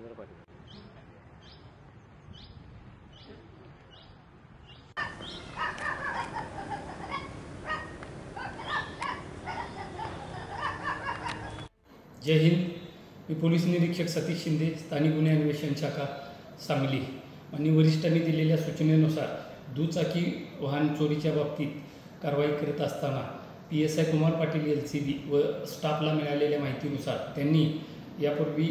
जय हिंद। मी police निरीक्षक सतीश शिंदे, स्थानिक गुन्हे अन्वेषण शाखा सांगली। आणि वरिष्ठांनी दिलेल्या सूचनेनुसार दुचाकी वाहन चोरीच्या बाबतीत कारवाई करत असताना PSI कुमार पाटील LCB व स्टाफला मिळालेल्या माहितीनुसार त्यांनी यापूर्वी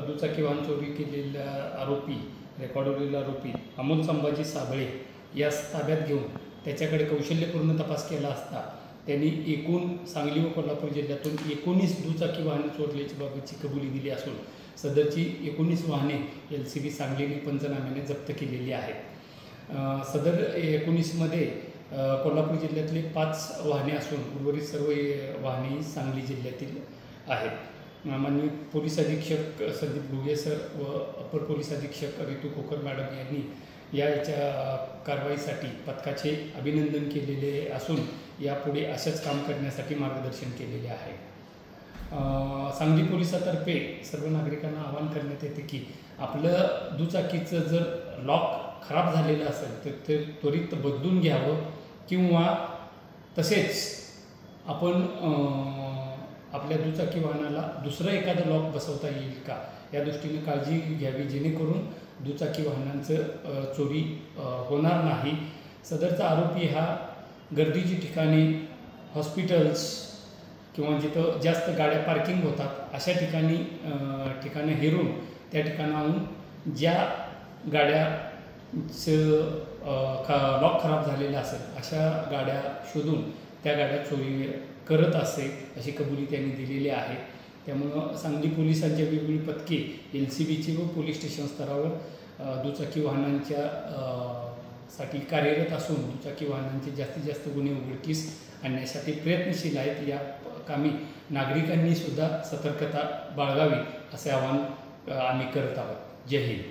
दुचाकी वाहन चोरी केलेला आरोपी, रेकॉर्डवरील आरोपी अमोल संभाजी साबळे यास ताब्यात घेऊन त्याच्याकडे कौशल्यपूर्ण तपास केला असता त्यांनी एकूण सांगली व कोल्हापूर जिल्ह्यातून 19 दुचाकी वाहने चोरल्याची बाबतची कबुली दिली असून सदरची 19 वाहने LCB सांगलीने पंचनाम्याने जप्त केलेली आहेत। सदर 19मध्ये कोल्हापूर जिल्ह्यातले 5 वाहने असून उर्वरित सर्व वाहने सांगली जिल्ह्यातील आहेत। माननीय पोलीस अधीक्षक संदीप घुगे सर व अपर पोलीस अधीक्षक रितू कोकर मॅडम यांनी याच्या कारवाईसाठी पथकाचे अभिनंदन केलेले असून यापुढे असेच काम करण्यासाठी मार्गदर्शन केलेले आहे। सांगली पोलिसातर्फे सर्व नागरिकांना आवाहन करण्यात येते की आपलं दुचाकीचं जर लॉक खराब झालेलं असेल तर ते त्वरित बदलून घ्यावं किंवा तसेच आपण आपल्या दुचाकी वाहनाला दुसरं एखादं लॉक बसवता येईल का या दृष्टीने काळजी घ्यावी, जेणेकरून दुचाकी वाहनांचं चोरी होणार नाही। सदरचा आरोपी हा गर्दीची ठिकाणी, हॉस्पिटल्स किंवा जिथं जास्त गाड्या पार्किंग होतात अशा ठिकाणं हेरून त्या ठिकाणाहून ज्या गाड्याचं लॉक खराब झालेलं असेल अशा गाड्या शोधून त्या गाड्या चोरी करत असे अशी कबुली त्यांनी दिलेली आहे। त्यामुळं सांगली पोलिसांच्या वेगवेगळी पथके LCBची व पोलीस स्टेशन स्तरावर दुचाकी वाहनांच्या साठी कार्यरत असून दुचाकी वाहनांचे जास्तीत जास्त गुन्हे उघडकीस आणण्यासाठी प्रयत्नशील आहेत। या कामी नागरिकांनी सुद्धा सतर्कता बाळगावी असे आवाहन आम्ही करत आहोत। जय हिंद।